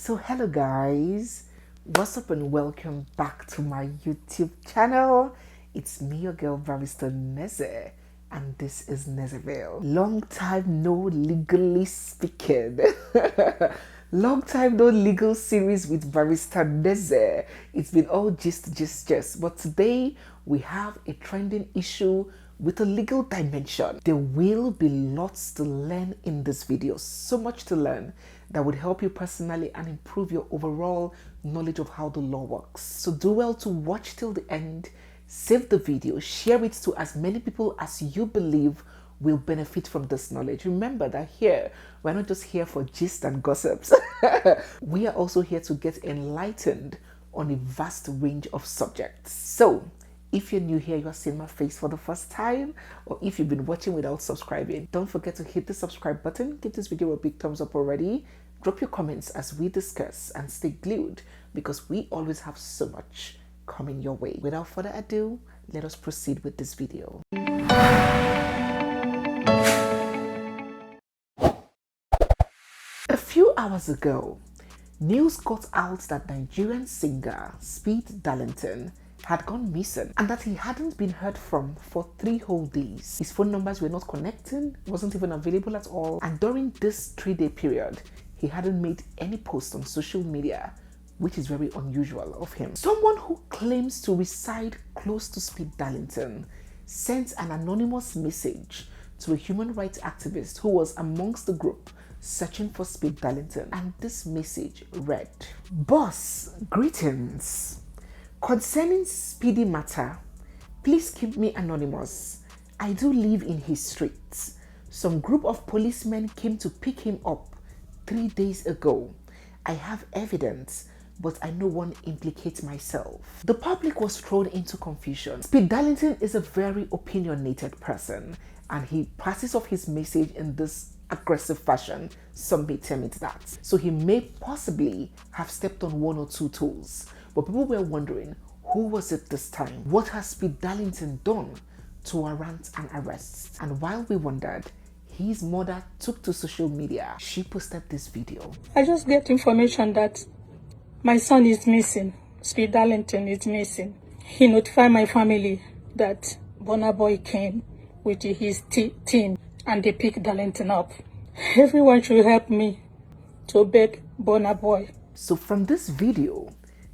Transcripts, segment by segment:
So hello guys, what's up and welcome back to my YouTube channel. It's me, your girl Barrister Neze, and this is Nezeville. Long time no legally speaking. Long time no legal series with Barrister Neze. It's been all gist. But today we have a trending issue with a legal dimension. There will be lots to learn in this video, so much to learn that would help you personally and improve your overall knowledge of how the law works. So do well to watch till the end, save the video, share it to as many people as you believe will benefit from this knowledge. Remember that here, we're not just here for gist and gossips. We are also here to get enlightened on a vast range of subjects. So if you're new here, you're seeing my face for the first time, or if you've been watching without subscribing, don't forget to hit the subscribe button, give this video a big thumbs up already, drop your comments as we discuss, and stay glued because we always have so much coming your way. Without further ado, let us proceed with this video. A few hours ago, news got out that Nigerian singer Speed Darlington had gone missing and that he hadn't been heard from for 3 whole days. His phone numbers were not connecting, wasn't even available at all, and during this 3-day period, he hadn't made any post on social media, which is very unusual of him. Someone who claims to reside close to Speed Darlington sent an anonymous message to a human rights activist who was amongst the group searching for Speed Darlington, and this message read, "Boss, greetings. Concerning Speedy matter, please keep me anonymous. I do live in his streets. Some group of policemen came to pick him up 3 days ago. I have evidence, but I no one implicate myself." The public was thrown into confusion. Speed Darlington is a very opinionated person, and he passes off his message in this aggressive fashion. Some may term it that. So he may possibly have stepped on 1 or 2 toes. But people were wondering, who was it this time? What has Speed Darlington done to warrant an arrest? And while we wondered, his mother took to social media. She posted this video. I just get information that my son is missing. Speed Darlington is missing. He notified my family that BURNA Boy came with his team and they picked Darlington up. Everyone should help me to beg BURNA Boy. So from this video,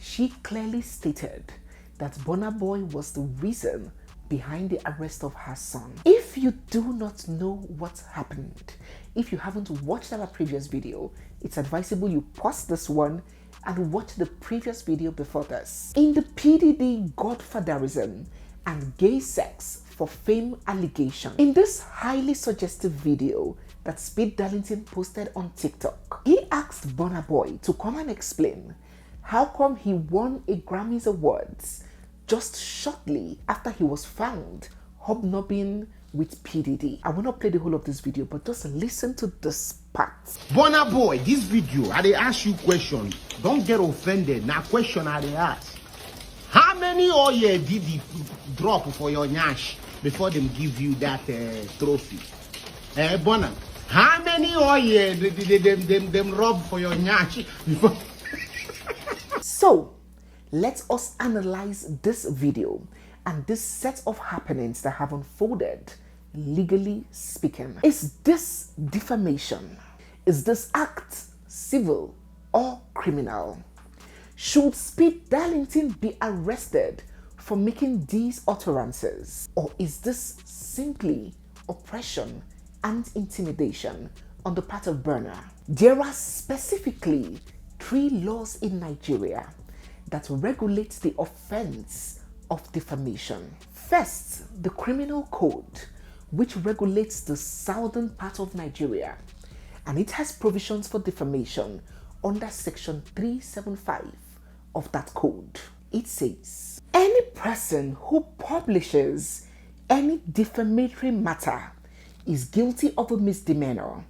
she clearly stated that BURNA Boy was the reason behind the arrest of her son. If you do not know what happened, if you haven't watched our previous video, it's advisable you pause this one and watch the previous video before this. In the PDD godfatherism and gay sex for fame allegation, in this highly suggestive video that Speed Darlington posted on TikTok, he asked BURNA Boy to come and explain how come he won a Grammys Awards just shortly after he was found hobnobbing with PDD. I will not play the whole of this video, but just listen to this part. BURNA Boy, this video, I dey ask you question. Don't get offended. Now question I dey ask. How many oil did he drop for your nyash before them give you that trophy? BURNA, how many oil did them rob for your nyash before? So, let us analyze this video and this set of happenings that have unfolded, legally speaking. Is this defamation? Is this act civil or criminal? Should Speed Darlington be arrested for making these utterances? Or is this simply oppression and intimidation on the part of BURNA? There are specifically 3 laws in Nigeria that regulate the offense of defamation. First, the Criminal Code, which regulates the southern part of Nigeria, and it has provisions for defamation under section 375 of that code. It says, any person who publishes any defamatory matter is guilty of a misdemeanor.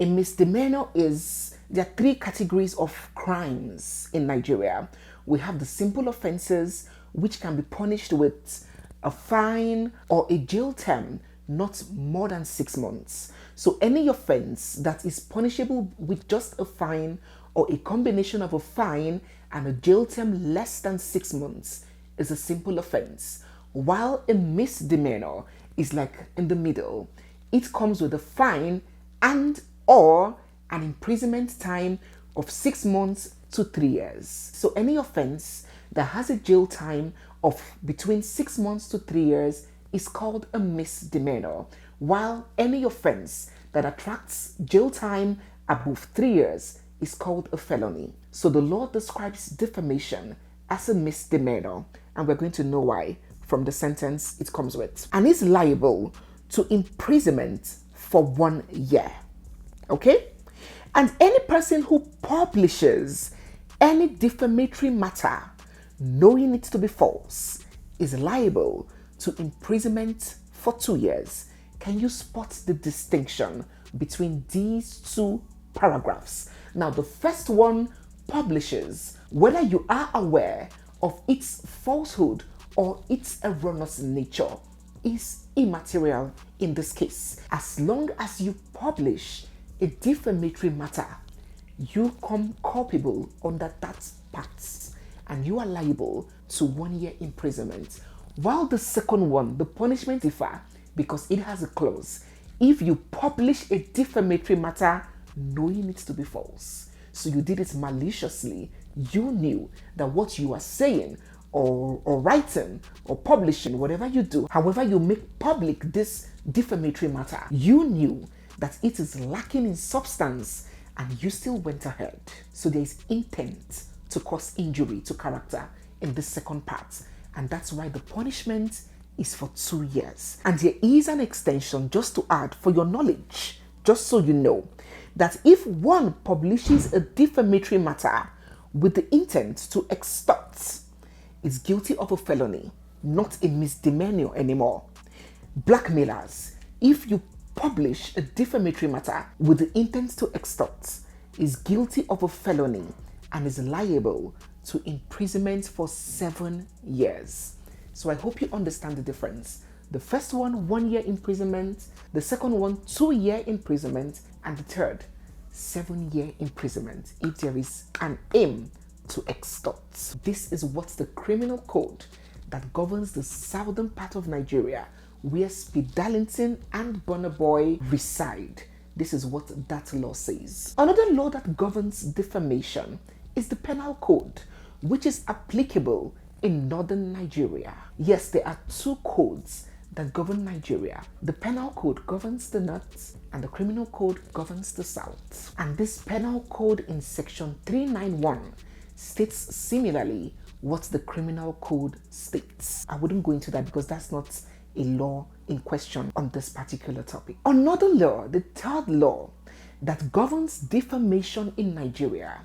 A misdemeanor is, there are 3 categories of crimes in Nigeria. We have the simple offenses, which can be punished with a fine or a jail term not more than 6 months. So any offense that is punishable with just a fine or a combination of a fine and a jail term less than 6 months is a simple offense, while a misdemeanor is like in the middle. It comes with a fine and or an imprisonment time of 6 months to 3 years. So any offense that has a jail time of between 6 months to 3 years is called a misdemeanor, while any offense that attracts jail time above 3 years is called a felony. So the law describes defamation as a misdemeanor, and we're going to know why from the sentence it comes with. And is liable to imprisonment for 1 year. Okay? And any person who publishes any defamatory matter knowing it to be false is liable to imprisonment for 2 years. Can you spot the distinction between these two paragraphs? Now, the first one publishes, whether you are aware of its falsehood or its erroneous nature is immaterial in this case. As long as you publish a defamatory matter, you come culpable under that part and you are liable to 1 year imprisonment. While the second one, the punishment differ because it has a clause. If you publish a defamatory matter knowing it to be false, so you did it maliciously, you knew that what you are saying or writing or publishing, whatever you do, however you make public this defamatory matter, you knew that it is lacking in substance and you still went ahead. So there is intent to cause injury to character in the second part, and that's why the punishment is for 2 years. And there is an extension, just to add for your knowledge, just so you know, that if one publishes a defamatory matter with the intent to extort, is guilty of a felony, not a misdemeanor anymore. Blackmailers, if you publish a defamatory matter with the intent to extort, is guilty of a felony and is liable to imprisonment for 7 years. So I hope you understand the difference. The first one, 1 year imprisonment. The second one, 2 year imprisonment. And the third, 7 year imprisonment if there is an aim to extort. This is what the criminal code that governs the southern part of Nigeria, where Speed Darlington and BURNA Boy reside. This is what that law says. Another law that governs defamation is the penal code, which is applicable in northern Nigeria. Yes, there are two codes that govern Nigeria. The penal code governs the north and the criminal code governs the south. And this penal code in section 391 states similarly what the criminal code states. I wouldn't go into that because that's not a law in question on this particular topic. Another law, the third law that governs defamation in Nigeria,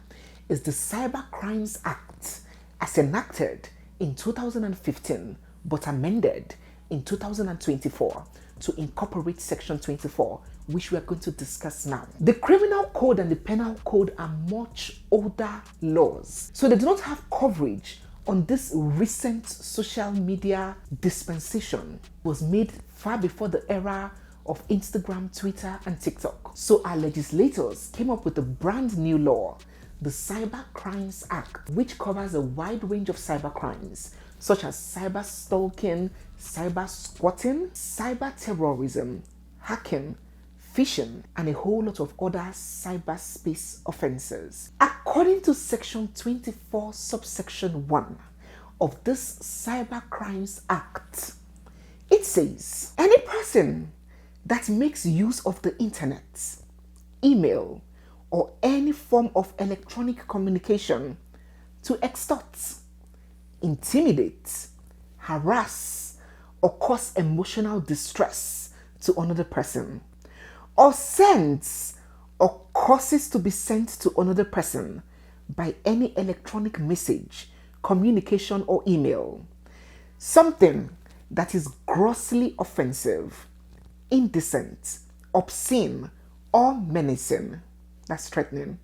is the Cyber Crimes Act, as enacted in 2015 but amended in 2024 to incorporate section 24, which we are going to discuss now. The criminal code and the penal code are much older laws, so they do not have coverage on this recent social media dispensation. It was made far before the era of Instagram, Twitter, and TikTok. So our legislators came up with a brand new law, the Cyber Crimes Act, which covers a wide range of cyber crimes, such as cyber stalking, cyber squatting, cyber terrorism, hacking, phishing, and a whole lot of other cyberspace offenses. According to section 24 subsection 1 of this Cyber Crimes Act, it says any person that makes use of the internet, email, or any form of electronic communication to extort, intimidate, harass, or cause emotional distress to another person, or sends or causes to be sent to another person by any electronic message, communication, or email, something that is grossly offensive, indecent, obscene, or menacing, that's threatening,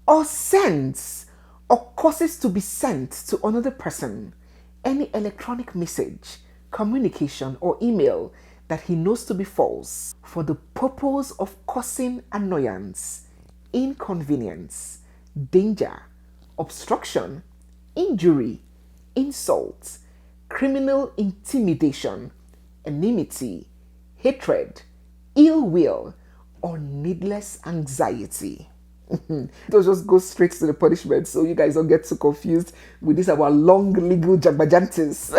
or sends or causes to be sent to another person any electronic message, communication, or email that he knows to be false for the purpose of causing annoyance, inconvenience, danger, obstruction, injury, insult, criminal intimidation, enmity, hatred, ill will, or needless anxiety. They'll just go straight to the punishment so you guys don't get too confused with this our long legal jagbajantis.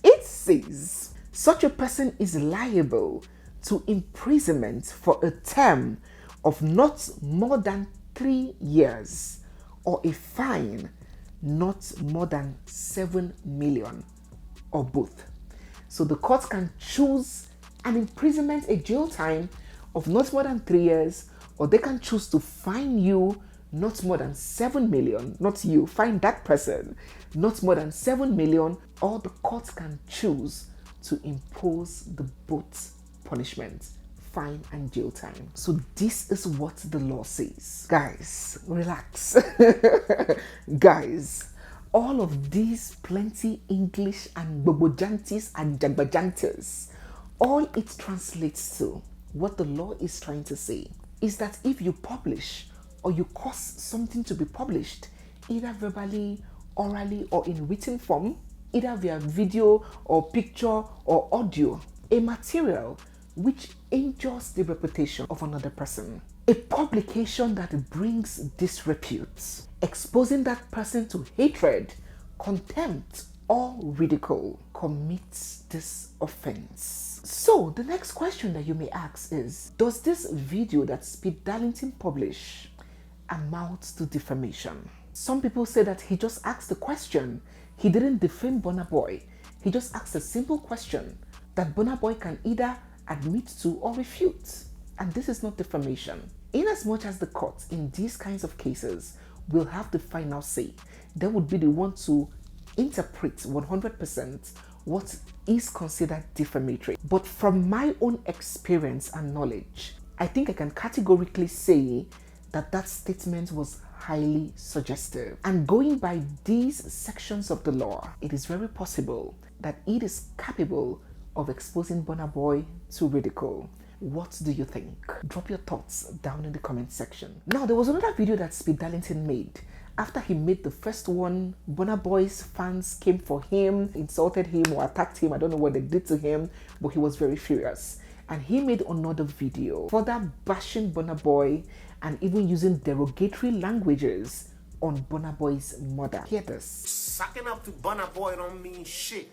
It says such a person is liable to imprisonment for a term of not more than 3 years or a fine not more than 7 million or both. So the court can choose an imprisonment, a jail time of not more than 3 years, or they can choose to fine you not more than 7 million, not you, fine that person, not more than 7 million, or the court can choose to impose the both punishments, fine and jail time. So this is what the law says. Guys, relax. Guys, all of these plenty English and bobojantis and jagbajantis, all it translates to, what the law is trying to say, is that if you publish or you cause something to be published, either verbally, orally, or in written form, either via video or picture or audio, a material which injures the reputation of another person, a publication that brings disrepute, exposing that person to hatred, contempt, or ridicule, commits this offense. So the next question that you may ask is, does this video that Speed Darlington published amount to defamation? Some people say that he just asked the question. He didn't defame BURNA BOY. He just asked a simple question that BURNA BOY can either admit to or refute. And this is not defamation. In as much as the court in these kinds of cases will have the final say, they would be the one to interpret 100% what is considered defamatory. But from my own experience and knowledge, I think I can categorically say that that statement was highly suggestive. And going by these sections of the law, it is very possible that it is capable of exposing BURNA BOY to ridicule. What do you think? Drop your thoughts down in the comment section. Now, there was another video that Speed Darlington made. After he made the first one, BURNA BOY's fans came for him, insulted him or attacked him. I don't know what they did to him, but he was very furious. And he made another video further bashing BURNA BOY and even using derogatory languages on BURNA BOY's mother. Hear this. Sucking up to BURNA BOY don't mean shit.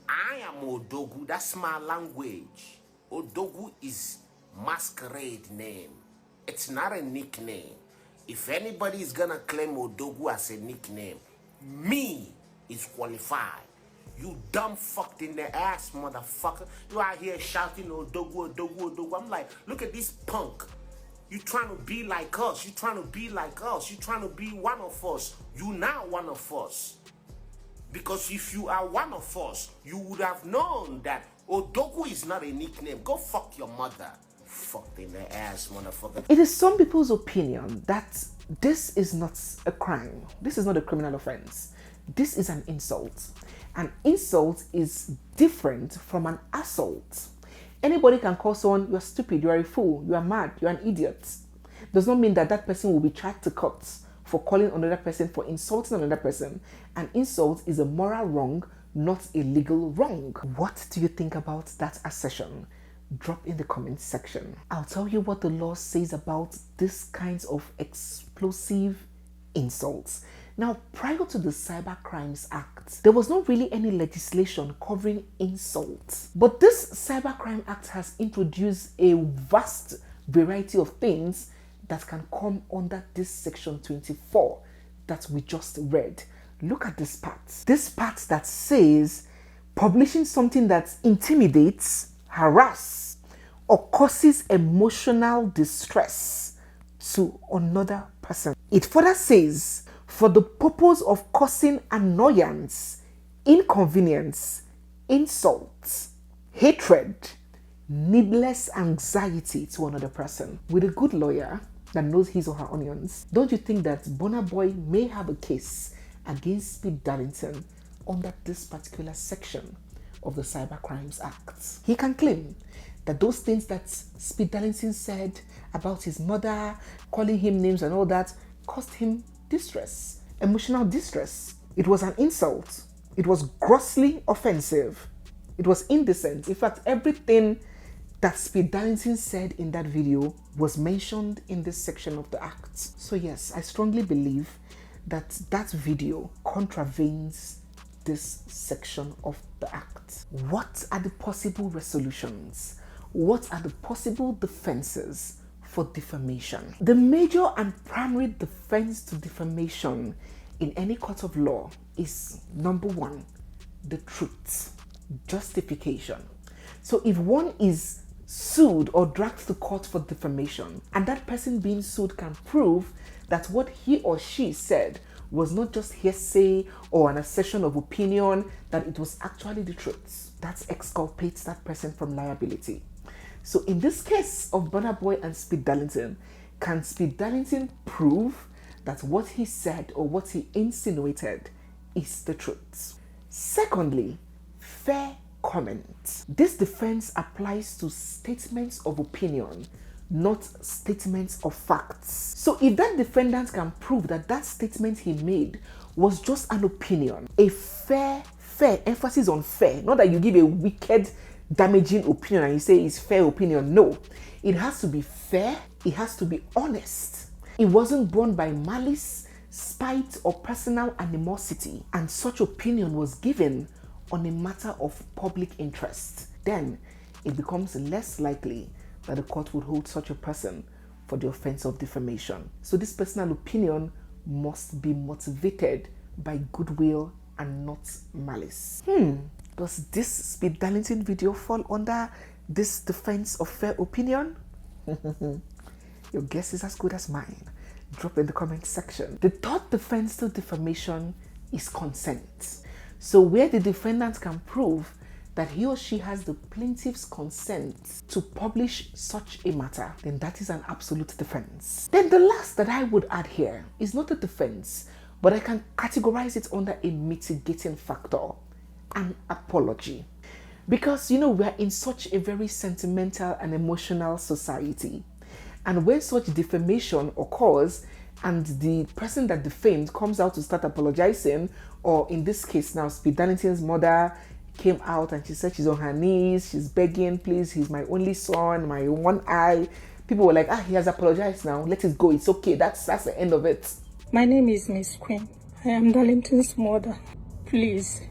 I am Odogu, that's my language. Odogu is masquerade name. It's not a nickname. If anybody is gonna claim Odogu as a nickname, me is qualified. You dumb fucked in the ass, motherfucker. You out here shouting Odogu, Odogu, Odogu. I'm like, look at this punk. You trying to be like us. You trying to be like us. You trying to be one of us. You not one of us. Because if you are one of us, you would have known that Odogu is not a nickname. Go fuck your mother. Fucked in the ass, motherfucker. It is some people's opinion that this is not a crime. This is not a criminal offense. This is an insult. An insult is different from an assault. Anybody can call someone, you are stupid, you are a fool, you are mad, you are an idiot. Does not mean that that person will be charged to court for calling another person, for insulting another person. An insult is a moral wrong, not a legal wrong. What do you think about that assertion? Drop in the comment section. I'll tell you what the law says about this kinds of explosive insults. Now, prior to the Cyber Crimes Act, there was not really any legislation covering insults. But this Cyber Crime Act has introduced a vast variety of things that can come under this section 24 that we just read. Look at this part. This part that says publishing something that intimidates, harass, or causes emotional distress to another person. It further says, for the purpose of causing annoyance, inconvenience, insult, hatred, needless anxiety to another person. With a good lawyer that knows his or her onions, don't you think that BURNA BOY may have a case against Speed Darlington under this particular section of the Cyber Crimes Act? He can claim that those things that Speed Darlington said about his mother, calling him names and all that, caused him distress, emotional distress. It was an insult. It was grossly offensive. It was indecent. In fact, everything that Speed Darlington said in that video was mentioned in this section of the act. So yes, I strongly believe that that video contravenes this section of the act. What are the possible resolutions? What are the possible defenses for defamation? The major and primary defense to defamation in any court of law is number one, the truth, justification. So if one is sued or dragged to court for defamation and that person being sued can prove that what he or she said was not just hearsay or an assertion of opinion, that it was actually the truth, that exculpates that person from liability. So in this case of Burna Boy and Speed Darlington, can Speed Darlington prove that what he said or what he insinuated is the truth? Secondly, fair comment. This defense applies to statements of opinion, not statements of facts. So if that defendant can prove that that statement he made was just an opinion, a fair emphasis on fair, not that you give a wicked, damaging opinion and you say it's fair opinion. No, it has to be fair. It has to be honest. It wasn't born by malice, spite, or personal animosity, and such opinion was given on a matter of public interest. Then it becomes less likely that the court would hold such a person for the offense of defamation. So this personal opinion must be motivated by goodwill and not malice. Does this Speed Darlington video fall under this defense of fair opinion? Your guess is as good as mine. Drop in the comment section. The third defense to defamation is consent. So where the defendant can prove that he or she has the plaintiff's consent to publish such a matter, then that is an absolute defense. Then the last that I would add here is not a defense, but I can categorize it under a mitigating factor, an apology. Because, you know, we're in such a very sentimental and emotional society. And when such defamation occurs and the person that defamed comes out to start apologizing, or in this case now, Speed Darlington's mother came out and she said she's on her knees, she's begging, please, he's my only son, my one eye. People were like, he has apologized now, let it go, it's okay, that's the end of it. My name is Miss Queen. I am Darlington's mother. Please.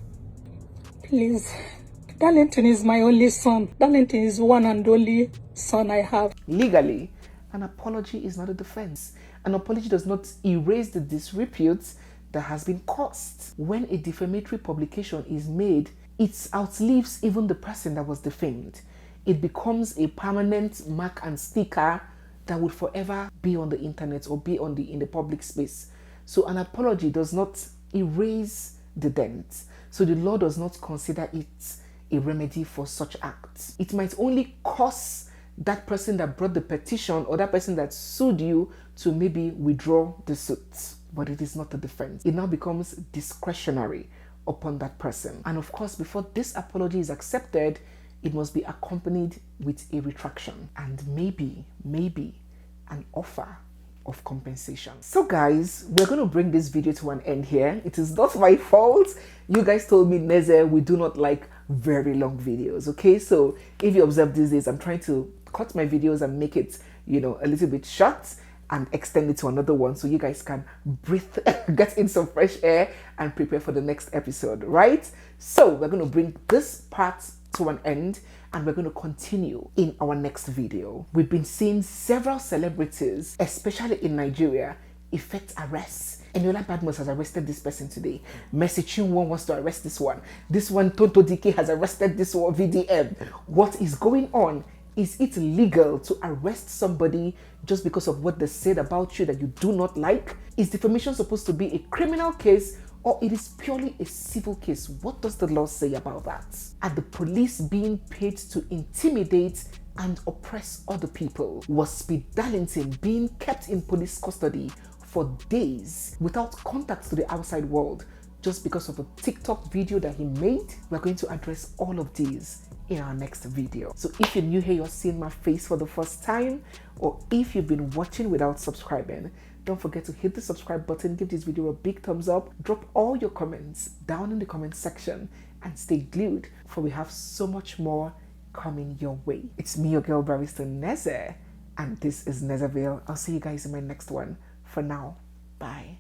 Darlington is my only son. Darlington is one and only son I have. Legally, an apology is not a defense. An apology does not erase the disrepute that has been caused. When a defamatory publication is made, it outlives even the person that was defamed. It becomes a permanent mark and sticker that would forever be on the internet or be in the public space. So an apology does not erase the dent. So the law does not consider it a remedy for such acts. It might only cause that person that brought the petition or that person that sued you to maybe withdraw the suit, but it is not a defense. It now becomes discretionary upon that person. And of course, before this apology is accepted, it must be accompanied with a retraction and maybe an offer of compensation. So guys, we're going to bring this video to an end here. It is not my fault. You guys told me, Neze, we do not like very long videos. Okay, so if you observe these days, I'm trying to cut my videos and make it, you know, a little bit short and extend it to another one so you guys can breathe, get in some fresh air and prepare for the next episode, right? So we're going to bring this part to an end and we're going to continue in our next video. We've been seeing several celebrities, especially in Nigeria, effect arrests. Eniola Badmus has arrested this person today. Mercy Chinwo wants to arrest this one. This one, Tonto Dike, has arrested this one, VDM. What is going on? Is it legal to arrest somebody just because of what they said about you that you do not like? Is defamation supposed to be a criminal case or it is purely a civil case? What does the law say about that? Are the police being paid to intimidate and oppress other people? Was Speed Darlington being kept in police custody for days without contact to the outside world just because of a TikTok video that he made? We're going to address all of these in our next video. So if you're new here, you're seeing my face for the first time, or if you've been watching without subscribing, Don't forget to hit the subscribe button, give this video a big thumbs up, drop all your comments down in the comment section, and stay glued, for we have so much more coming your way. It's me, your girl barrister Neze, and this is Nezeville. I'll see you guys in my next one. For now, bye.